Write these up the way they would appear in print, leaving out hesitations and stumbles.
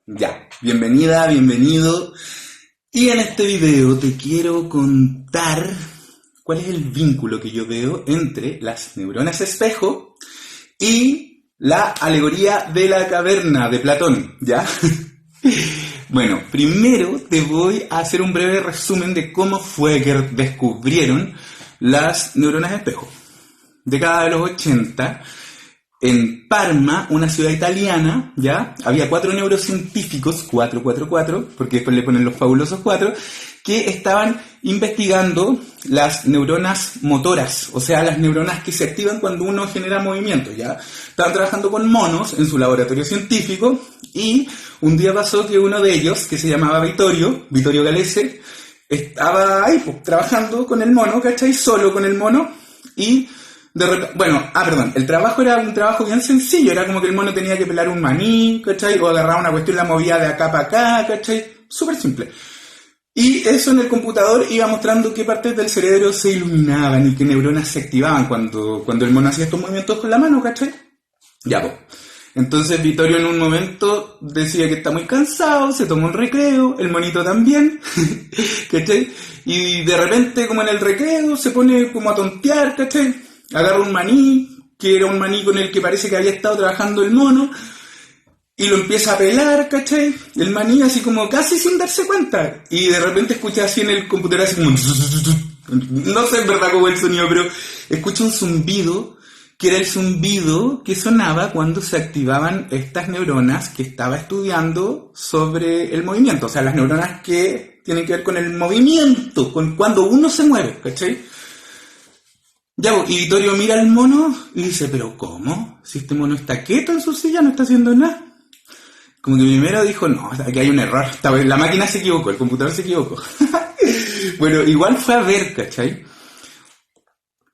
Ya, bienvenida, bienvenido. Y en este video te quiero contar cuál es el vínculo que yo veo entre las neuronas espejo y la alegoría de la caverna de Platón, ¿ya? Bueno, primero te voy a hacer un breve resumen de cómo fue que descubrieron las neuronas espejo. Década de los 80, en Parma, una ciudad italiana, ¿ya? Había 4 neurocientíficos, 444, porque después le ponen los fabulosos 4, que estaban investigando las neuronas motoras, o sea, las neuronas que se activan cuando uno genera movimiento, ¿ya? Estaban trabajando con monos en su laboratorio científico y un día pasó que uno de ellos, que se llamaba Vittorio Galese, estaba ahí, pues, trabajando con el mono, ¿cachai? Solo con el mono y... el trabajo era un trabajo bien sencillo, era como que el mono tenía que pelar un maní, ¿cachai? O agarrar una cuestión y la movía de acá para acá, ¿cachai? Súper simple. Y eso en el computador iba mostrando qué partes del cerebro se iluminaban y qué neuronas se activaban cuando el mono hacía estos movimientos con la mano, ¿cachai? Ya, pues. Entonces Vittorio en un momento decía que está muy cansado, se tomó un recreo, el monito también, ¿cachai? Y de repente, como en el recreo, se pone como a tontear, ¿cachai? Agarra un maní, que era un maní con el que parece que había estado trabajando el mono, y lo empieza a pelar, ¿cachai? El maní así como casi sin darse cuenta. Y de repente escucha así en el computador así como... No sé en verdad cómo es el sonido, pero escucha un zumbido, que era el zumbido que sonaba cuando se activaban estas neuronas que estaba estudiando sobre el movimiento. O sea, las neuronas que tienen que ver con el movimiento, con cuando uno se mueve, ¿cachai? Ya, y Vittorio mira al mono y dice, ¿pero cómo? Si este mono está quieto en su silla, no está haciendo nada. Como que primero dijo, no, aquí hay un error. La máquina se equivocó, el computador se equivocó. Bueno, igual fue a ver, ¿cachai?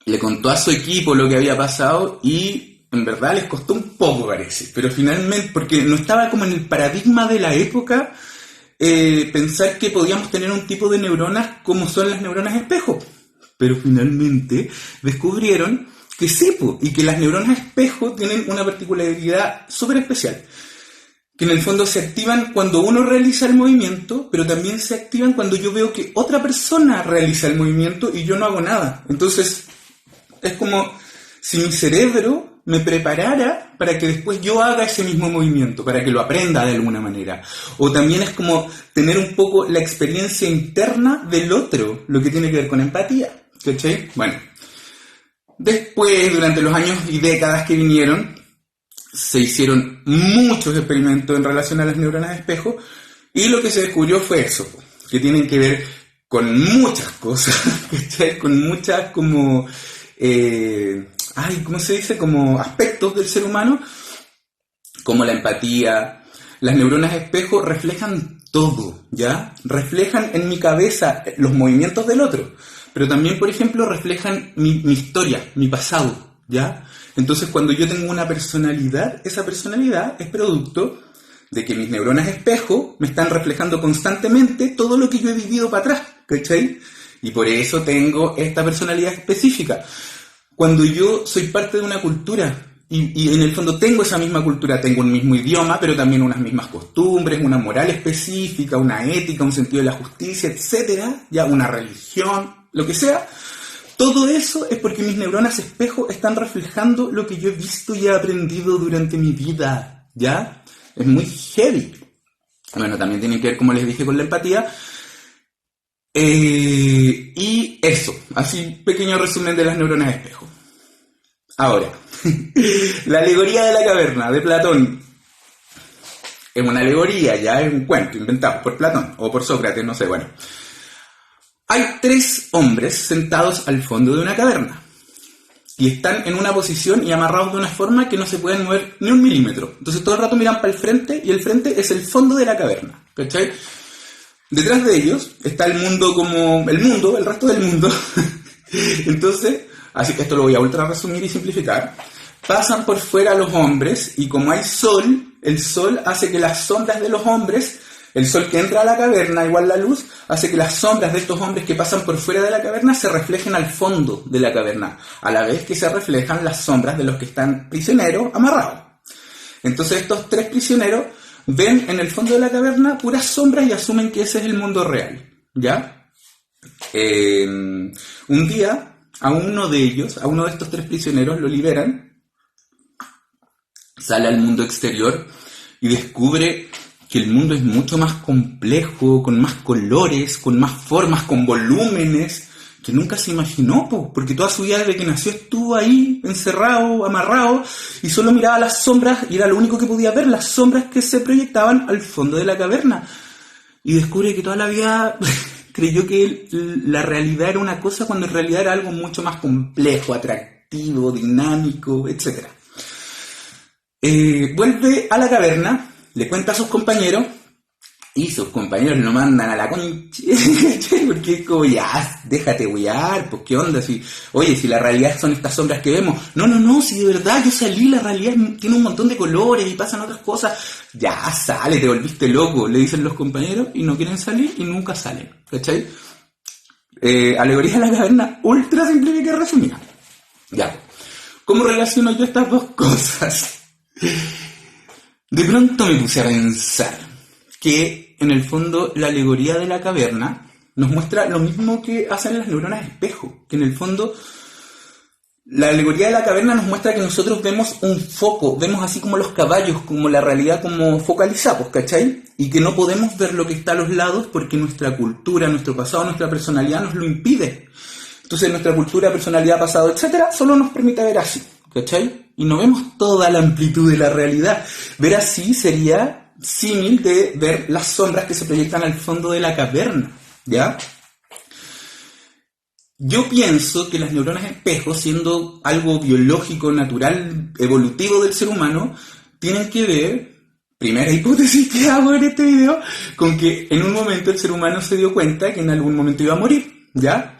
Le contó a su equipo lo que había pasado y en verdad les costó un poco, parece. Pero finalmente, porque no estaba como en el paradigma de la época, pensar que podíamos tener un tipo de neuronas como son las neuronas espejo. Pero finalmente descubrieron que sí, y que las neuronas espejo tienen una particularidad súper especial. Que en el fondo se activan cuando uno realiza el movimiento, pero también se activan cuando yo veo que otra persona realiza el movimiento y yo no hago nada. Entonces, es como si mi cerebro me preparara para que después yo haga ese mismo movimiento, para que lo aprenda de alguna manera. O también es como tener un poco la experiencia interna del otro, lo que tiene que ver con empatía. ¿Cachai? Bueno, después, durante los años y décadas que vinieron, se hicieron muchos experimentos en relación a las neuronas espejo y lo que se descubrió fue eso, que tienen que ver con muchas cosas, ¿cachai? Con muchas como, ¿cómo se dice? Como aspectos del ser humano, como la empatía. Las neuronas espejo reflejan todo, ¿ya? Reflejan en mi cabeza los movimientos del otro. Pero también, por ejemplo, reflejan mi historia, mi pasado, ¿ya? Entonces, cuando yo tengo una personalidad, esa personalidad es producto de que mis neuronas espejo me están reflejando constantemente todo lo que yo he vivido para atrás, ¿cachai? Y por eso tengo esta personalidad específica. Cuando yo soy parte de una cultura, y en el fondo tengo esa misma cultura, tengo un mismo idioma, pero también unas mismas costumbres, una moral específica, una ética, un sentido de la justicia, etcétera, ya una religión, lo que sea, todo eso es porque mis neuronas espejo están reflejando lo que yo he visto y he aprendido durante mi vida, ¿ya? Es muy heavy. Bueno, también tiene que ver, como les dije, con la empatía. Y eso, así pequeño resumen de las neuronas espejo. Ahora, la alegoría de la caverna de Platón es una alegoría, ya es un cuento inventado por Platón o por Sócrates, no sé, bueno. Hay 3 hombres sentados al fondo de una caverna y están en una posición y amarrados de una forma que no se pueden mover ni un milímetro. Entonces todo el rato miran para el frente y el frente es el fondo de la caverna, ¿cachai? Detrás de ellos está el mundo como el resto del mundo. Entonces, así que esto lo voy a ultra resumir y simplificar. Pasan por fuera los hombres y como hay sol, el sol hace que las sombras de los hombres, el sol que entra a la caverna, igual la luz, hace que las sombras de estos hombres que pasan por fuera de la caverna se reflejen al fondo de la caverna, a la vez que se reflejan las sombras de los que están prisioneros amarrados. Entonces estos 3 prisioneros ven en el fondo de la caverna puras sombras y asumen que ese es el mundo real, ¿ya? Un día, a uno de estos 3 prisioneros, lo liberan, sale al mundo exterior y descubre que el mundo es mucho más complejo, con más colores, con más formas, con volúmenes, que nunca se imaginó, porque toda su vida desde que nació estuvo ahí, encerrado, amarrado, y solo miraba las sombras, y era lo único que podía ver, las sombras que se proyectaban al fondo de la caverna. Y descubre que toda la vida creyó que la realidad era una cosa, cuando en realidad era algo mucho más complejo, atractivo, dinámico, etc. Vuelve a la caverna, le cuenta a sus compañeros, y sus compañeros lo mandan a la concha, porque es como, ya, déjate huear, pues qué onda, oye, si la realidad son estas sombras que vemos, no, si de verdad yo salí, la realidad tiene un montón de colores y pasan otras cosas, ya sale, te volviste loco, le dicen los compañeros, y no quieren salir y nunca salen, ¿cachai? Alegoría de la caverna, ultra simplificada y resumida. Ya, ¿cómo relaciono yo estas dos cosas? De pronto me puse a pensar que en el fondo la alegoría de la caverna nos muestra lo mismo que hacen las neuronas espejo, que en el fondo la alegoría de la caverna nos muestra que nosotros vemos un foco, vemos así como los caballos, como la realidad como focalizados, ¿cachai? Y que no podemos ver lo que está a los lados porque nuestra cultura, nuestro pasado, nuestra personalidad nos lo impide. Entonces nuestra cultura, personalidad, pasado, etcétera, solo nos permite ver así, ¿cachai? Y no vemos toda la amplitud de la realidad. Ver así sería símil de ver las sombras que se proyectan al fondo de la caverna, ¿ya? Yo pienso que las neuronas espejo, siendo algo biológico, natural, evolutivo del ser humano, tienen que ver, primera hipótesis que hago en este video, con que en un momento el ser humano se dio cuenta que en algún momento iba a morir, ¿ya?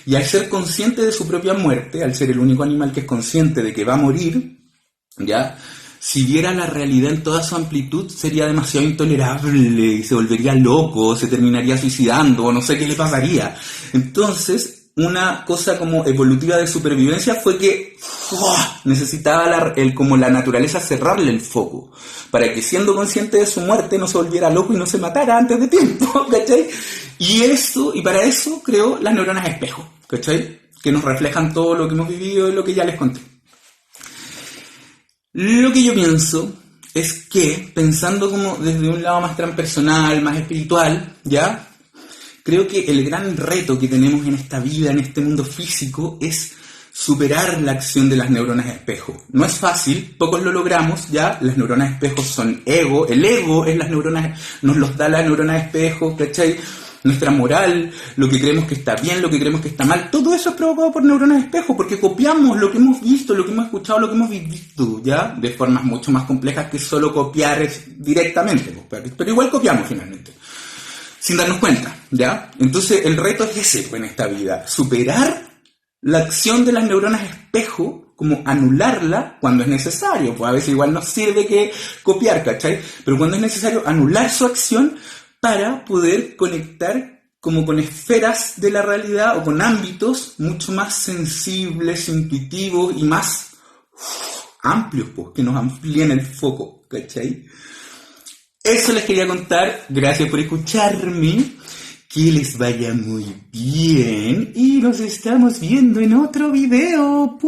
Y al ser consciente de su propia muerte, al ser el único animal que es consciente de que va a morir, ¿ya? Si viera la realidad en toda su amplitud, sería demasiado intolerable y se volvería loco, se terminaría suicidando, o no sé qué le pasaría. Entonces, una cosa como evolutiva de supervivencia fue que necesitaba como la naturaleza cerrarle el foco, para que siendo consciente de su muerte no se volviera loco y no se matara antes de tiempo, ¿cachai? Y para eso creó las neuronas espejo, ¿cachai? Que nos reflejan todo lo que hemos vivido y lo que ya les conté. Lo que yo pienso es que, pensando como desde un lado más transpersonal, más espiritual, ¿ya? Creo que el gran reto que tenemos en esta vida, en este mundo físico, es superar la acción de las neuronas espejo. No es fácil, pocos lo logramos, ¿ya? Las neuronas espejo son ego, el ego es las neuronas, nos los da las neuronas espejo, ¿cachai? Nuestra moral, lo que creemos que está bien, lo que creemos que está mal, todo eso es provocado por neuronas espejo, porque copiamos lo que hemos visto, lo que hemos escuchado, lo que hemos vivido, ¿ya? De formas mucho más complejas que solo copiar directamente, pero igual copiamos finalmente, sin darnos cuenta, ¿ya? Entonces el reto es ese en esta vida, superar la acción de las neuronas espejo, como anularla cuando es necesario, pues a veces igual nos sirve que copiar, ¿cachai? Pero cuando es necesario anular su acción, para poder conectar como con esferas de la realidad o con ámbitos mucho más sensibles, intuitivos y más amplios, pues, que nos amplíen el foco, ¿cachai? Eso les quería contar, gracias por escucharme, que les vaya muy bien y nos estamos viendo en otro video.